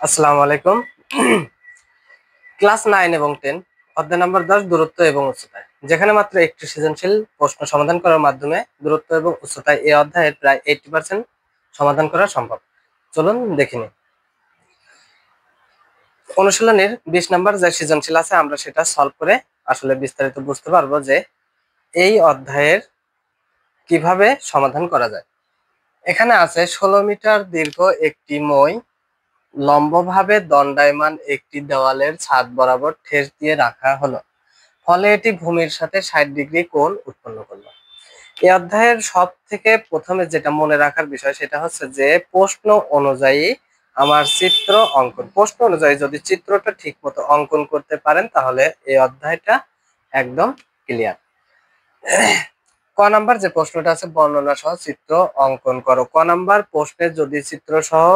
আসসালামু আলাইকুম। ক্লাস 9 এবং 10 অধ্যায় নম্বর 10 দূরত্ব এবং উচ্চতায়, যেখানে মাত্র একটি সৃজনশীল প্রশ্ন সমাধান করার মাধ্যমে দূরত্ব এবং উচ্চতায় এই অধ্যায়ের প্রায় 80% সমাধান করা সম্ভব। চলুন দেখে নিই। অনুশীলনের 20 নম্বর যে সৃজনশীল আছে আমরা সেটা সলভ করে আসলে বিস্তারিত বুঝতে পারবো যে এই অধ্যায়ের কিভাবে সমাধান করা যায়। এখানে আছে 16 মিটার দীর্ঘ একটি মই লম্বভাবে দণ্ডায়মান একটি দেওয়ালের ছাদ বরাবর ঠেস দিয়ে রাখা হলো, ফলে এটি ভূমির সাথে 60 ডিগ্রি কোণ উৎপন্ন করলো। এই অধ্যায়ের সব থেকে প্রথমে যেটা মনে রাখার বিষয় সেটা হচ্ছে যে প্রশ্ন অনুযায়ী আমার চিত্র অঙ্কন, প্রশ্ন অনুযায়ী যদি চিত্রটা ঠিক মতো অঙ্কন করতে পারেন তাহলে এই অধ্যায়টা একদম ক্লিয়ার। ক নাম্বার যে প্রশ্নটা আছে বর্ণনা সহ চিত্র অঙ্কন করো। ক নাম্বার প্রশ্নে যদি চিত্র সহ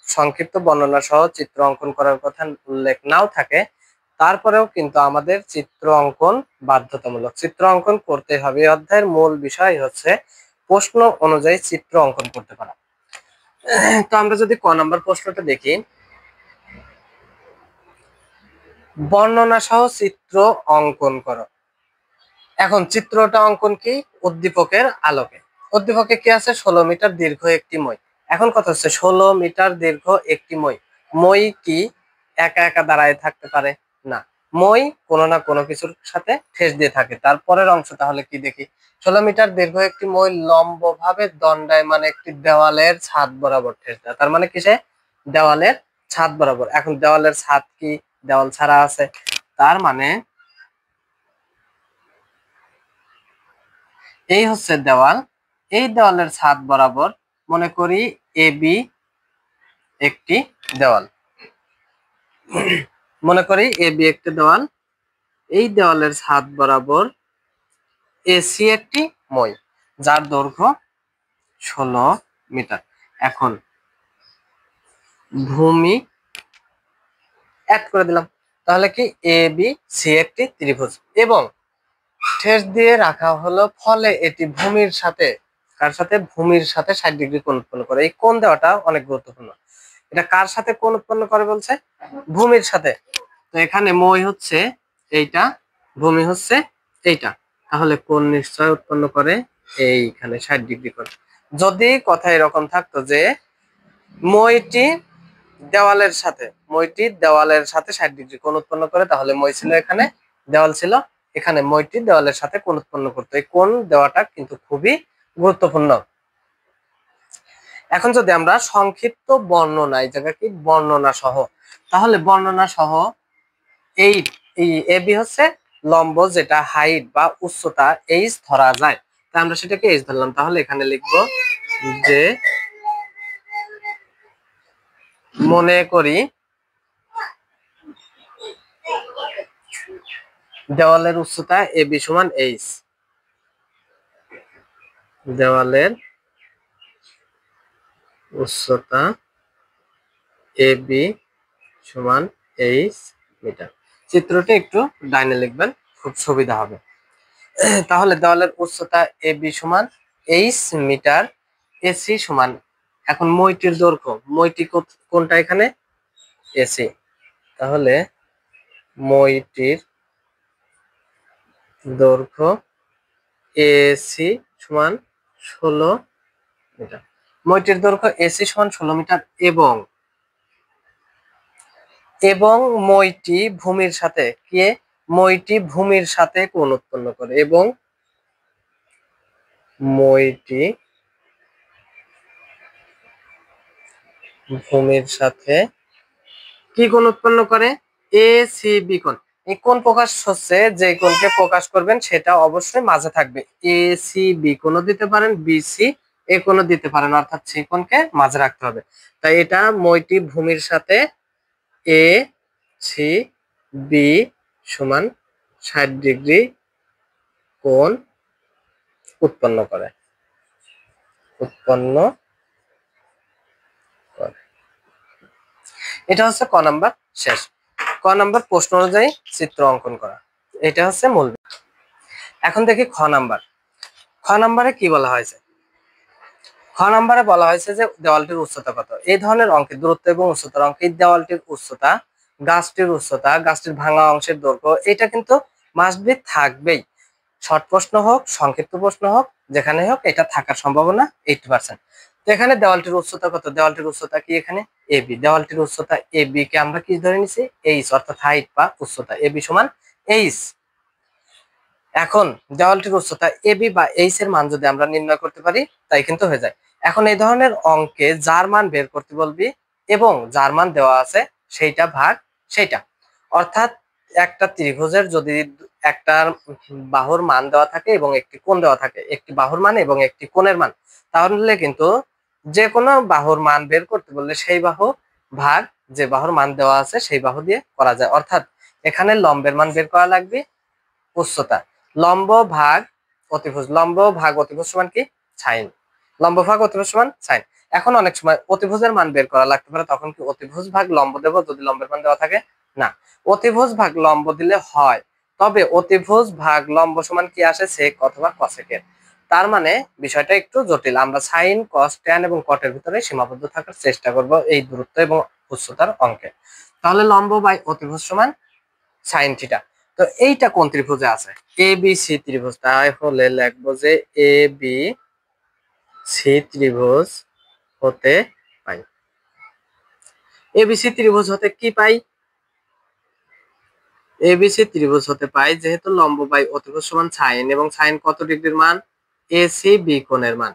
সংক্ষিপ্ত বর্ণনা সহ চিত্র অঙ্কন করার কথা উল্লেখ নাও থাকে, তারপরেও কিন্তু আমাদের চিত্র অঙ্কন বাধ্যতামূলক, চিত্র অঙ্কন করতে হবে। এই অধ্যায়ের মূল বিষয় হচ্ছে প্রশ্ন অনুযায়ী চিত্র অঙ্কন করতে পারা। তো আমরা যদি ক নাম্বার প্রশ্নটা দেখি, বর্ণনা সহ চিত্র অঙ্কন করো। এখন চিত্রটা অঙ্কন কি? উদ্দীপকের আলোকে। উদ্দীপকে কি আছে? 16 মিটার দীর্ঘ একটি মই। এখন কথা হচ্ছে 16 মিটার দীর্ঘ একটি মই। মই কি একা একা দাঁড়ায় থাকতে পারে? না, মই কোনো না কোনো কিছুর সাথে ঠেস দিয়ে থাকে। তারপরের অংশ তাহলে কি দেখি, 16 মিটার দীর্ঘ একটি মই লম্বভাবে দণ্ডায়মান একটি দেওয়ালের ছাদ বরাবর ঠেস দেয়। তার মানে কিসে? দেওয়ালের ছাদ বরাবর। এখন দেওয়ালের ছাদ কি দেওয়াল ছাড়া আছে? তার মানে এই হচ্ছে দেওয়াল, এই দেওয়ালের ছাদ বরাবর মনে করি এ বি একটি দেওয়াল, মনে করি এ বি একটি দেওয়াল, এই দেওয়ালের ছাদ বরাবর এসি একটি মই যার দৈর্ঘ্য 16 মিটার। এখন ভূমি অ্যাড করে দিলাম, তাহলে কি এ বি সি একটি ত্রিভুজ এবং ঠেস দিয়ে রাখা হলো, ফলে এটি ভূমির সাথে, কার সাথে? ভূমির সাথে 60 ডিগ্রি কোণ উৎপন্ন করে। এই কোণ দেওয়াটা অনেক গুরুত্বপূর্ণ। এটা কার সাথে কোণ উৎপন্ন করে বলছে? ভূমির সাথে। তো এখানে মই হচ্ছে এইটা, ভূমি হচ্ছে এইটা, তাহলে কোণ নিশ্চয় উৎপন্ন করে এইখানে 60 ডিগ্রি কোণ। যদি কথা এরকম থাকতো যে মইটি দেওয়ালের সাথে, মইটি দেওয়ালের সাথে 60 ডিগ্রি কোণ উৎপন্ন করে, তাহলে মই ছিল এখানে, দেওয়াল ছিল এখানে, মইটি দেওয়ালের সাথে কোণ উৎপন্ন করতো। এই কোণ দেওয়াটা কিন্তু খুবই গুরুত্বপূর্ণ। এখন যদি আমরা সংক্ষিপ্ত বর্ণনা, এই জায়গা কি বর্ণনা সহ, তাহলে বর্ণনা সহ এই এ বি হচ্ছে লম্ব, যেটা হাইট বা উচ্চতা এইচ ধরা যায়, তাই আমরা সেটাকে এইচ ধরলাম। তাহলে এখানে লিখবো যে মনে করি দেওয়ালের উচ্চতা এ বি সমান এইচ, দেওয়ালের উচ্চতা এ বি সমান এইচ মিটার। চিত্রটি একটু ডাইনে লিখবেন, খুব সুবিধা হবে। তাহলে দেওয়ালের উচ্চতা এ বি সমান এইচ মিটার, এসি সমান, এখন মইটির দৈর্ঘ্য, মইটি কোনটা? এখানে এসি, তাহলে মইটির দৈর্ঘ্য এসি সমান 16 মিটার। মইটির দৈর্ঘ্য এসি সমান 16 মিটার এবং এবং মইটি ভূমির সাথে কে? মইটি ভূমির সাথে কোণ উৎপন্ন করে এবং মইটি ভূমির সাথে কি কোণ উৎপন্ন করে? এ সি বি কোণ। এই কোণ প্রকাশ হচ্ছে, যে কোণকে প্রকাশ করবেন সেটা অবশ্যই মাঝে থাকবে। এ সি বি কোণও দিতে পারেন, বি সি এ কোণও দিতে পারেন, অর্থাৎ সি কোণকে মাঝে রাখতে হবে। তাই এটা মইটি ভূমির সাথে এ সি বি সমান 60 ডিগ্রি কোণ উৎপন্ন করে, উৎপন্ন করে। এটা হচ্ছে ক নাম্বার শেষ। ক নাম্বার প্রশ্ন অনুযায়ী চিত্র অঙ্কন করা, এটা হচ্ছে মূল। এখন দেখি খ নাম্বার। খ নাম্বারে কি বলা হয়েছে? খ খ নম্বরে বলা হয়েছে যে দেওয়ালটির উচ্চতা কত। এই ধরনের অঙ্কে দূরত্ব এবং উচ্চতার অঙ্কে দেওয়ালটির উচ্চতা, গাছটির উচ্চতা, গাছটির ভাঙা অংশের দৈর্ঘ্য, এটা কিন্তু মাস্ট বি থাকবেই। শর্ট প্রশ্ন হোক, সংক্ষিপ্ত প্রশ্ন হোক, যেখানে হোক এটা থাকার সম্ভাবনা 80%। তো এখানে দেওয়ালটির উচ্চতা কত, দেওয়ালটির উচ্চতা কি এখানে এবি, দেওয়ালটির উচ্চতা এবি কে আমরা কি ধরে নিছি এইচ, অর্থাৎ হাইট বা উচ্চতা এবি সমান এইচ। এখন দেওয়ালটির উচ্চতা এবি বা এইচ এর মান যদি আমরা নির্ণয় করতে পারি তাই কিন্তু হয়ে যায়। এখন এই ধরনের অঙ্কে যার মান বের করতে বলবি এবং যার মান দেওয়া আছে সেইটা ভাগ সেইটা, অর্থাৎ একটা ত্রিভুজের যদি একটা বাহুর মান দেওয়া থাকে এবং একটি কোণ দেওয়া থাকে, একটি বাহুর মান এবং একটি কোণের মান, তাহলে কিন্তু যে কোনো বাহুর মান বের করতে বললে সেই বাহু ভাগ যে বাহুর মান দেওয়া আছে সেই বাহু দিয়ে করা যায়। অর্থাৎ এখানে লম্বের মান বের করা লাগবে উচ্চতা, লম্ব ভাগ অতিভুজ, লম্ব ভাগ অতিভুজ সমান কি সাইন, লম্ব ভাগ অতিভুজ সমান সাইন। এখন অনেক সময় অতিভুজের মান বের করা লাগতে পারে, তখন কি অতিভুজ ভাগ লম্ব দেব যদি লম্বের মান দেওয়া থাকে? না, অতিভুজ ভাগ লম্ব দিলে হয়, তবে অতিভুজ ভাগ লম্ব সমান কি আসে সেক অথবা কসেকের। তার মানে বিষয়টা একটু জটিল, আমরা সাইন কস ট্যান এবং কটের ভিতরে সীমাবদ্ধ থাকার চেষ্টা করব এই দূরত্ব এবং উচ্চতার অঙ্কে। তাহলে লম্ব বাই অতিভুজ সমান সাইন থিটা। তো এইটা কোন ত্রিভুজে আছে? এ বি সি ত্রিভুজ, তাহলে লিখবো যে এ বি সি ত্রিভুজ হতে পাই। এবিসি ত্রিভুজ হতে কি পাই? এবিসি ত্রিভুজ হতে পাই যেহেতু লম্ব বাই অতিভুজ সমান সাইন, এবং সাইন কত ডিগ্রির মান? এসি বি কোণের মান।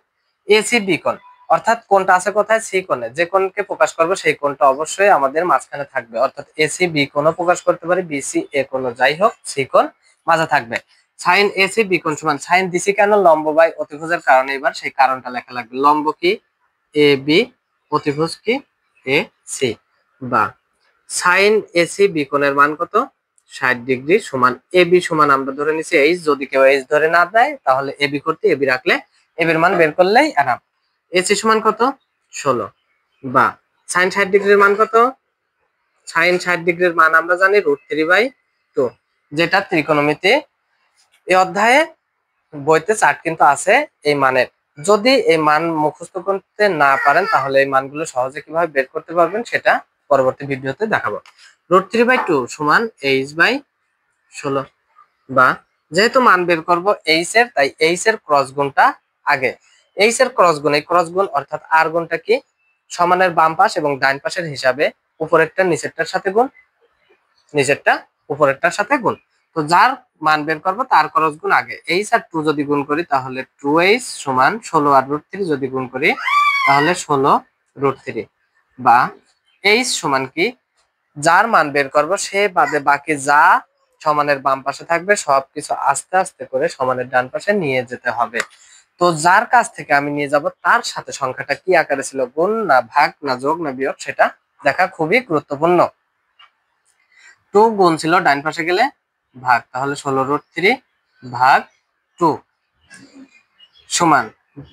এসি বি কোণ অর্থাৎ কোণটা আছে কোথায়? সি কোণে। যে কোণকে প্রকাশ করবে সেই কোণটা অবশ্যই আমাদের মাঝখানে থাকবে, অর্থাৎ এসি বি কোণও প্রকাশ করতে পারি, বিসি এ কোণও, যাই হোক সি কোণ মাঝে থাকবে। সাইন এসি বি কোণ সমান সাইন দিছি কেন? লম্ব বাই অতিভুজের কারণে। এবার সেই কারণটা লেখা লাগবে। লম্ব কি এ বি, অতিভুজ কি এ সি, বা সাইন এসি বি কোণের মান কত? 60 ডিগ্রি, সমান এবি সমান আমরা ধরে নিছি এইচ, যদি কেউ এইচ ধরে না দেয় তাহলে এবি করতে এবি রাখলে এবির মান বের করলেই আরাম। এসি সমান কত? 16, বা সাইন 60 ডিগ্রির মান কত? সাইন 60 ডিগ্রির মান আমরা জানি √3/2, যেটা ত্রিকোণমিতি এই অধ্যায়ে বইতে চার্ট কিন্তু আছে এই মানের। যদি এই মান মুখস্থ করতে না পারেন তাহলে এই মানগুলো সহজে কিভাবে বের করতে পারবেন সেটা পরবর্তী ভিডিওতে দেখাবো। √3/2 সমান h/16, বা যেহেতু মান বের করব এইচ এর, তাই এইচ এর ক্রস গুণটা আগে। এইচ এর ক্রস গুণ, এই ক্রস গুণ অর্থাৎ আর গুণটা কি? সমানের বাম পাশ এবং ডান পাশের হিসাবে উপরেরটা নিচেরটার সাথে গুণ, নিচেরটা উপরেরটার সাথে গুণ। তো যার মান বের করব তার ক্রস গুণ আগে। এইচ আর 2 যদি গুণ করি তাহলে 2h সমান 16, আর √3 যদি গুণ করি তাহলে 16√3, বা এইচ সমান কি? যার মান বের করব সে বাদে বাকি যা সমানের বাম পাশে থাকবে সবকিছু আস্তে আস্তে করে সমানের ডান পাশে নিয়ে যেতে হবে। তো যার কাছ থেকে আমি নিয়ে যাব তার সাথে সংখ্যাটা কি আকারে ছিল, গুণ না ভাগ না যোগ না বিয়োগ, সেটা দেখা খুবই গুরুত্বপূর্ণ। 2 গুণ ছিল, ডান পাশে গেলে ভাগ, তাহলে 16√3 ভাগ 2 সমান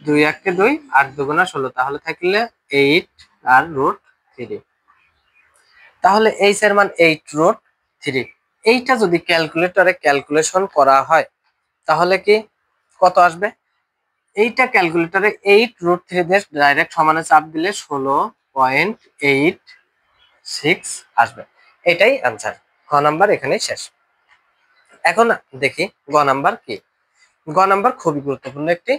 2 1 কে 2, 8 2 16, তাহলে থাকলে 8 আর √3। তাহলে এইচ এর মান 8√3। এইটা যদি ক্যালকুলেটরে ক্যালকুলেশন করা হয় তাহলে কি কত আসবে? এইটা ক্যালকুলেটরে 8√3 দিয়ে ডাইরেক্ট সমানে চাপ দিলে 16.86 আসবে। এটাই आंसर। খ নাম্বার এখানে শেষ। এখন দেখি গ নাম্বার কি। গ নাম্বার খুবই গুরুত্বপূর্ণ একটি।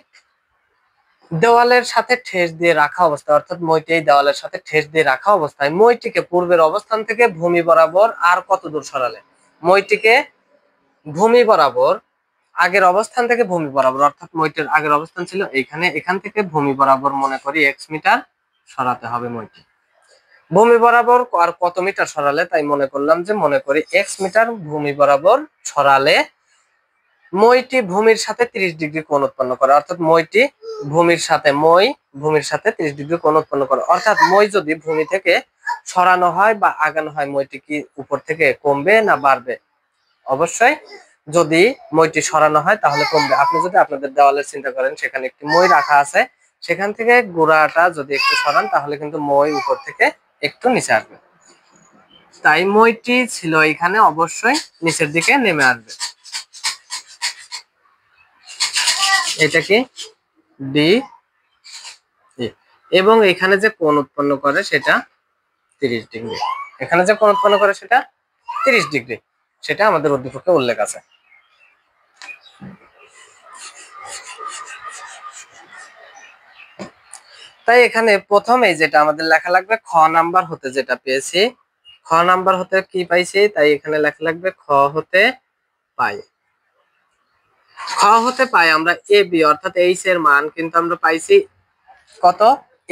দেওয়ালের সাথে ঠেস দিয়ে রাখা অবস্থায়, অর্থাৎ মইটি এই দেওয়ালের সাথে ঠেস দিয়ে রাখা অবস্থায় মইটিকে পূর্বের অবস্থান থেকে ভূমি বরাবর আর কত দূর সরালে? মইটিকে ভূমি বরাবর, আগের অবস্থান থেকে ভূমি বরাবর, অর্থাৎ মইটির আগের অবস্থান ছিল এইখানে, এখান থেকে ভূমি বরাবর মনে করি x মিটার সরাতে হবে মইটি। ভূমি বরাবর আর কত মিটার সরালে? তাই মনে করলাম যে মনে করি x মিটার ভূমি বরাবর সরালে মইটি ভূমির সাথে 30 ডিগ্রি কোণ উৎপন্ন করে, অর্থাৎ মইটি ভূমির সাথে, মই ভূমির সাথে 30 ডিগ্রি কোণ উৎপন্ন করে। অর্থাৎ মই যদি ভূমি থেকে সরানো হয় বা আগানো হয় মইটি কি উপর থেকে কমবে না বাড়বে? অবশ্যই যদি মইটি সরানো হয় তাহলে কমবে। আপনি যদি আপনাদের দেওয়ালের চিন্তা করেন, সেখানে একটি মই রাখা আছে, সেখান থেকে গোড়াটা যদি একটু সরান তাহলে কিন্তু মই উপর থেকে একটু নিচে আসবে। তাই মইটি ছিল এখানে, অবশ্যই নিচের দিকে নেমে আসবে। এটা কি ডি, এবং এখানে যে কোণ উৎপন্ন করে সেটা 30 ডিগ্রি। এখানে যে কোণ উৎপন্ন করে সেটা 30 ডিগ্রি, সেটা আমাদের উদ্দীপকে উল্লেখ আছে। তাই এখানে প্রথমেই যেটা আমাদের লেখা লাগবে, খ নাম্বার হতে যেটা পেয়েছি, খ নাম্বার হতে কি পাইছি, তাই এখানে লেখা লাগবে খ হতে পাই। খ হতে পাই আমরা এ বি অর্থাৎ এইচ এর মান কিন্তু আমরা পাইছি কত,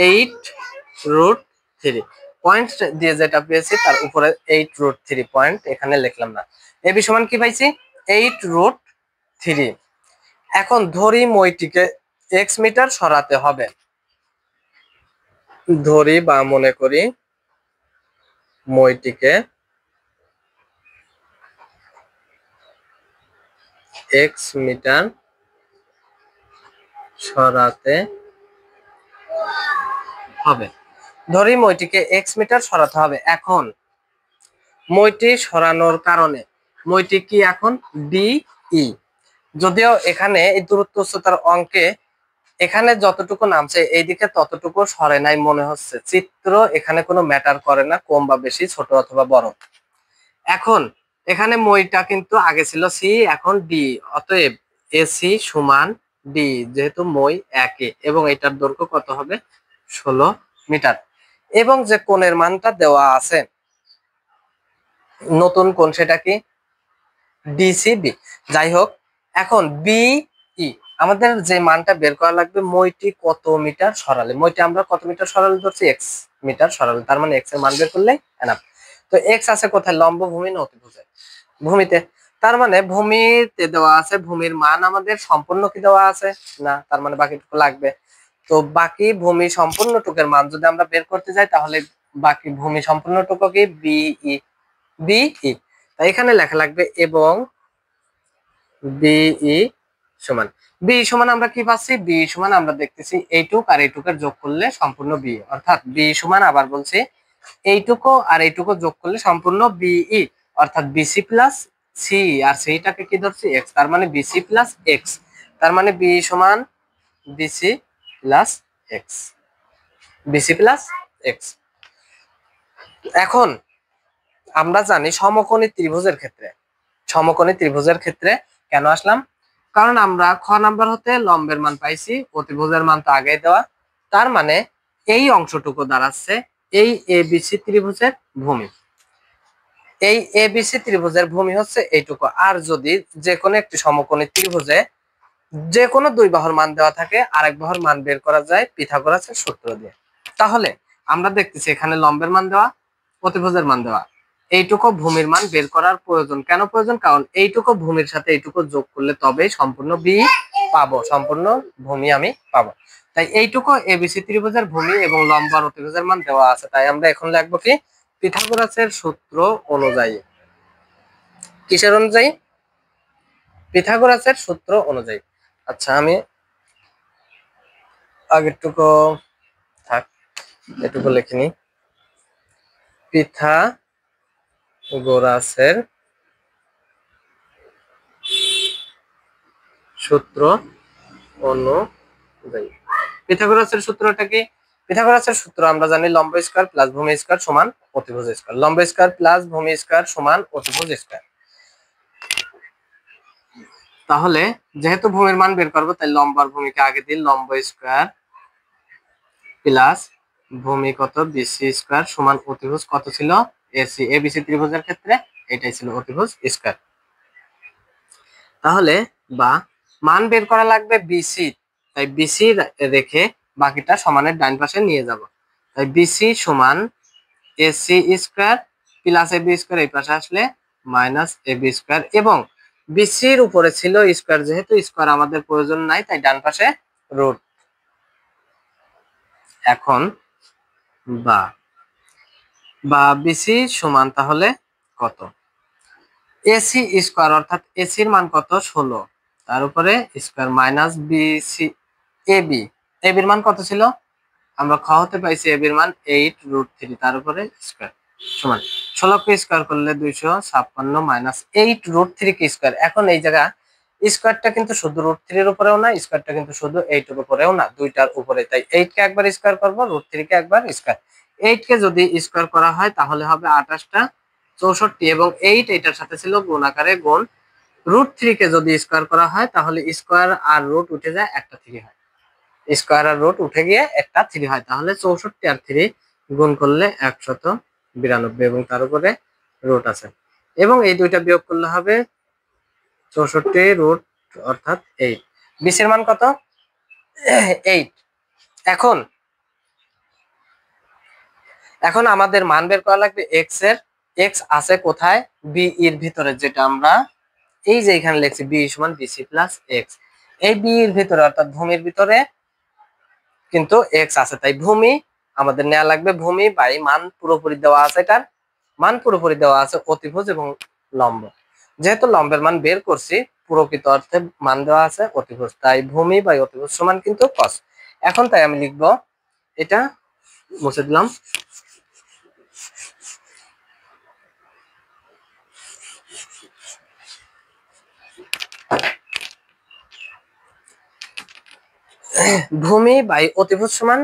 8√3। পয়েন্ট দিয়ে যেটা পেয়েছি তার উপরে 8√3 পয়েন্ট এখানে লিখলাম না। এ বি সমান কি পাইছি, 8√3। এখন ধরি মইটিকে x মিটার সরাতে হবে, ধরি বা মনে করি মইটিকে x মিটার সরাতে হবে, ধরি মইটিকে x মিটার সরাতে হবে। এখন মইটি সরানোর কারণে মইটি কি এখন ডি ই, যদিও এখানে এই দূরত্ব উচ্চতার অঙ্কে এখানে যতটুকু নামছে এইদিকে ততটুকু সরে নাই মনে হচ্ছে, চিত্র এখানে কোনো ম্যাটার করে না কম বা বেশি, ছোট অথবা বড়। এখন এখানে মইটা কিন্তু আগে ছিল সি, এখন ডি, অতএব এসি সমান ডি, যেহেতু মই একই এবং এটার দৈর্ঘ্য কত হবে 16 মিটার, এবং যে কোণের মানটা দেওয়া আছে নতুন কোণ সেটা কি ডিসিবি। যাই হোক, এখন বিই আমাদের যে মানটা বের করা লাগবে, মইটি কত মিটার সরালে, মইটি আমরা কত মিটার সরালে ধরছি এক্স মিটার সরালে, তার মানে এক্স এর মান বের করলেই এনাফ। তো এক্স আছে কোথায়, লম্ব ভূমি না অতিভুজে, ভূমিতে। তার মানে ভূমিতে দেওয়া আছে, ভূমির মান আমাদের সম্পূর্ণ কি দেওয়া আছে না, তার মানে বাকিটুকু লাগবে। তো বাকি ভূমি সম্পূর্ণটুকের মান যদি আমরা বের করতে যাই তাহলে বাকি ভূমি সম্পূর্ণটুকু কি বিই, বিই। তাই এখানে লেখা লাগবে এবং বিই সমান, বি সমান আমরা কি পাচ্ছি, বি সমান আমরা দেখতেছি এইটুক আর এইটুকের যোগ করলে সম্পূর্ণ বি, অর্থাৎ বি সমান আবার বলছি এইটুকু আর এইটুকু যোগ করলে সম্পূর্ণ বিই, অর্থাৎ বিসি প্লাস সি, আর সেইটাকে কি ধরছি এক্স, তার মানে বিসি প্লাস এক্স, তার মানে বি সমান BC plus X, BC plus X. এখন আমরা জানি সমকোণী ত্রিভুজের ক্ষেত্রে, সমকোণী ত্রিভুজের ক্ষেত্রে কেন আসলাম, কারণ আমরা খ নাম্বার হতে লম্বের মান পাইছি, অতিভুজের মান তো আগেই দেওয়া, তার মানে এই অংশটুকু দাঁড়াচ্ছে এই এবিসি ত্রিভুজের ভূমি, এই এবিসি ত্রিভুজের ভূমি হচ্ছে এইটুকু। আর যদি যে কোনো একটি সমকোণী ত্রিভুজে যে কোনো দুই বাহুর মান দেওয়া থাকে, আরেক বাহুর মান বের করা যায় পিথাগোরাসের সূত্র দিয়ে। তাহলে আমরা দেখতেছি এখানে লম্বের মান দেওয়া, অতিভুজের মান দেওয়া, এইটুকু ভূমির মান বের করার প্রয়োজন। কেন প্রয়োজন, কারণ এইটুকু ভূমির সাথে এইটুকু যোগ করলে তবেই সম্পূর্ণ বি পাবো, সম্পূর্ণ ভূমি আমি পাবো। তাই এইটুকু এবিসি ত্রিভুজের ভূমি এবং লম্ব আর অতিভুজের মান দেওয়া আছে, তাই আমরা এখন লিখবো কি পিথাগোরাসের সূত্র অনুযায়ী। কিসের অনুযায়ী, পিথাগোরাসের সূত্র অনুযায়ী। আচ্ছা আমি আগেরটুকু থাক, এটুকু লিখিনি, পিথাগোরাসের সূত্র অনুযায়ী। পিথাগোরাসের সূত্রটা কি, পিথাগোরাসের সূত্র আমরা জানি লম্ব স্কয়ার প্লাস ভূমি স্কয়ার সমান অতিভুজ স্কয়ার, লম্ব স্কয়ার প্লাস ভূমি স্কয়ার সমান অতিভুজ স্কয়ার। তাহলে যেহেতু ভূমির মান বের করবো তাই লম্ব আর ভূমিকে আগে দিই, লম্ব স্কয়ার প্লাস ভূমি কত বিসি স্কয়ার সমান অতিভুজ কত ছিল এসি, এবিসি ত্রিভুজের ক্ষেত্রে এটাই ছিল অতিভুজ স্কয়ার। তাহলে বা মান বের করা লাগবে বিসি, তাই বিসি রেখে বাকিটা সমানের ডান পাশে নিয়ে যাব, তাই বিসি সমান AC square plus AB square, এই পাশে আসলে মাইনাস এবি স্কয়ার, এবং বিসির উপরে ছিল স্কয়ার, যেহেতু স্কয়ার আমাদের প্রয়োজন নাই তাই ডান পাশে রুট। এখন বা বা বিসি সমান তাহলে কত, এসি স্কয়ার অর্থাৎ এসির মান কত 16, তার উপরে স্কয়ার মাইনাস বিসি এবি, এবির মান কত ছিল আমরা খ হতে পাইছি, এবির মান 8√3, তার উপরে স্কয়ার সমান 16 কে স্কয়ার করলে 256 মাইনাস 8√3 কে স্কয়ার। এখন এই জায়গা স্কোয়ারটা কিন্তু শুধু √3 এর উপরেও না, স্কোয়ারটা কিন্তু শুধু 8 এর উপরেও না, দুইটার উপরে। তাই 8 কে একবার স্কোয়ার করব, √3 কে একবার স্কোয়ার। 8 কে যদি স্কোয়ার করা হয় তাহলে হবে 28টা 64, এবং 8 এটার সাথে ছিল গুণ আকারে গুণ। √3 কে যদি স্কোয়ার করা হয় তাহলে স্কোয়ার আর রুট উঠে যায়, একটা 3 হয়। স্কোয়ার আর রুট উঠে গিয়ে একটা 3 হয়, তাহলে 64 আর 3 গুণ করলে 192, এবং তার উপরে রুট আছে, এবং এই দুইটা বিয়োগ করলে হবে 64 রুট অর্থাৎ 8। বিসির মান কত? 8। এখন আমাদের মান বের করা লাগবে এক্স এর। এক্স আছে কোথায়? বি এর ভিতরে, যেটা আমরা এই যে এখানে লিখছি বি সমান বিসি প্লাস এক্স। এই বি এর ভিতরে অর্থাৎ ভূমির ভিতরে কিন্তু এক্স আছে, তাই ভূমি আমাদের নেওয়া লাগবে। ভূমি বাই মান পুরোপুরি দেওয়া আছে, এটার মান পুরোপুরি দেওয়া আছে অতিভুজ এবং লম্ব। যেহেতু লম্বের মান বের করছি, প্রকৃত অর্থে মান দেওয়া আছে অতিভুজ, তাই ভূমি বাই অতিভুজ সমান কিন্তু কস। এখন তাই আমি লিখব, এটা মুছে দিলাম। ভূমি বাই অতিভুজ সমান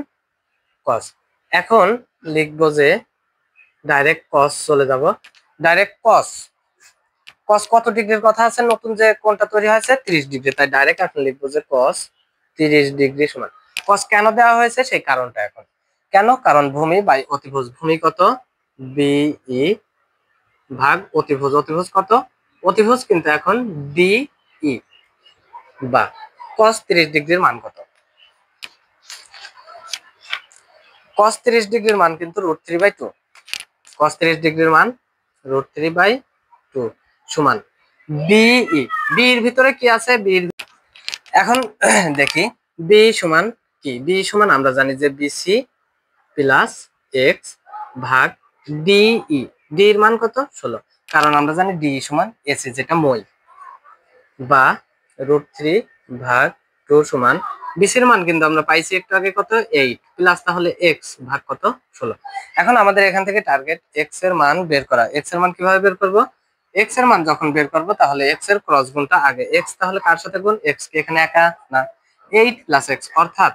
কস। এখন লিখব যে ডাইরেক্ট কস, চলে যাব ডাইরেক্ট কস। কস কত ডিগ্রির কথা আছে? নতুন যে কোণটা তৈরি হয়েছে 30 ডিগ্রি, তাই ডাইরেক্ট এখন লিখবো যে কস 30 ডিগ্রি সমান। কস কেন দেওয়া হয়েছে সেই কারণটা এখন কেন, কারণ ভূমি বাই অতিভুজ। ভূমি কত? বিই ভাগ অতিভুজ। অতিভুজ কত? অতিভুজ কিন্তু এখন ডিই, বা কস 30 ডিগ্রির মান কত? কস 30 ডিগ্রির মান কিন্তু √3/2। কস 30 ডিগ্রির মান √3/2 সমান বিই। বি এর ভিতরে কি আছে? এখন দেখি বি সমান কি। বি সমান আমরা জানি যে বিসি প্লাস এক্স ভাগ ডিই। ডি এর মান কত? 16, কারণ আমরা জানি ডি সমান এসি, যেটা মই, বা √3/2 সমান বিসির মান কিন্তু আমরা পাইছি একটু আগে কত? 8 প্লাস তাহলে এক্স ভাগ কত? 16। এখন আমাদের এখান থেকে টার্গেট এক্স এর মান বের করা। এক্স এর মান কিভাবে বের করব? এক্স এর মান যখন বের করব তাহলে এক্স এর ক্রস গুণটা আগে। এক্স তাহলে কার সাথে গুণ? এক্স কে এখানে একা না, 8 প্লাস এক্স, অর্থাৎ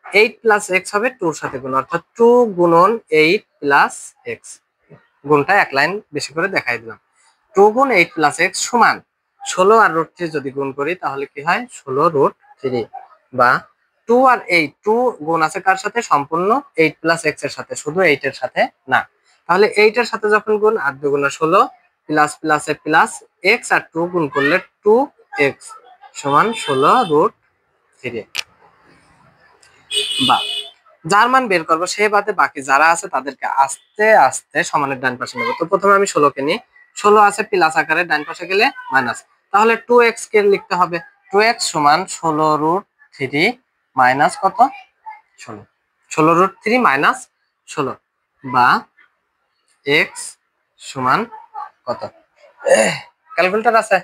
8 প্লাস এক্স হবে 2 এর সাথে গুণ, অর্থাৎ 2 গুণন 8 প্লাস এক্স। গুণটা এক লাইন বেশি করে দেখাই দিলাম। 2 গুণ 8 প্লাস এক্স সমান 16 আর √3 যদি গুণ করি তাহলে কি হয়? 16√3, বা 2 আর 8, 2 গুণ আছে কার সাথে? সম্পূর্ণ 8 প্লাস এক্স এর সাথে, শুধু 8 এর সাথে না। তাহলে 8 এর সাথে যখন গুণ, 8 2 গুণ 16 প্লাস প্লাসে প্লাস এক্স, আর 2 গুণ করলে 2x সমান 16√3। বা যার মান বের করবো সে বাদে বাকি যারা আছে তাদেরকে আস্তে আস্তে সমানের ডান পাশে নেবো। তো প্রথমে আমি 16 কে নিই। 16 আছে প্লাস আকারে, ডান পাশে গেলে মাইনাস, তাহলে 2x কে লিখতে হবে। 2x সমান 16√3 মাইনাস কত? 16। 16√3 মাইনাস 16, বা x সমান কত? ক্যালকুলেটর আছে?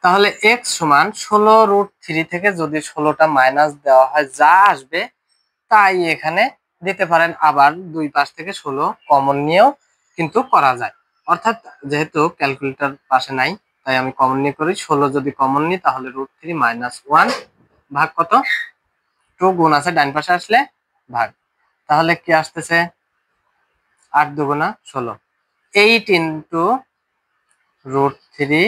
তাহলে x সমান 16√3 থেকে যদি 16টা মাইনাস দেওয়া হয়, যা আসবে তাই এখানে দিতে পারেন। আবার দুই পাশ থেকে 16 কমন নিয়েও কিন্তু করা যায়, অর্থাৎ যেহেতু ক্যালকুলেটর পাশে নাই তাই আমি কমন নিয়ে করি। 16 যদি কমন নিই তাহলে √3 মাইনাস 1 ভাগ কত? 2 গুণ আছে ডান পাশে আসলে ভাগ, তাহলে কি আসতেছে? 8 দুগুণা 16, 8 ইন্টু √3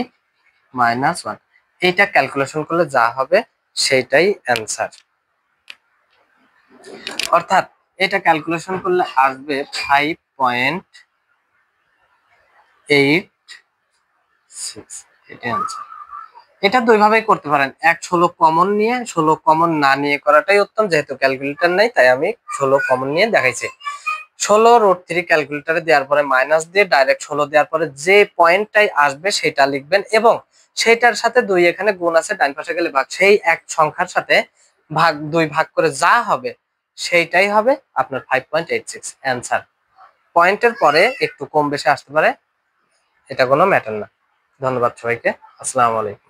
মাইনাস 1। এইটা ক্যালকুলেশন করলে যা হবে সেটাই অ্যান্সার। অর্থাৎ এটা ক্যালকুলেশন করলে আসবে 5.86, এটাই অ্যান্সার। এটা দুইভাবেই করতে পারেন, এক 16 কমন নিয়ে, 16 কমন না নিয়ে করাটাই উত্তম। যেহেতু ক্যালকুলেটর নাই তাই আমি 16 কমন নিয়ে দেখাইছি। 16√3 ক্যালকুলেটরে দেওয়ার পরে মাইনাস দিয়ে ডাইরেক্ট 16 দেওয়ার পরে যে পয়েন্টটাই আসবে সেটা লিখবেন, এবং সেটার সাথে 2 এখানে গুণ আছে, ডান পাশে গেলে ভাগ, সেই এক সংখ্যার সাথে ভাগ 2 ভাগ করে যা হবে সেইটাই হবে আপনার 5.86 অ্যান্সার। পয়েন্টের পরে একটু কম বেশি আসতে পারে, এটা কোনো ম্যাটার না। ধন্যবাদ সবাইকে, আসসালামু আলাইকুম।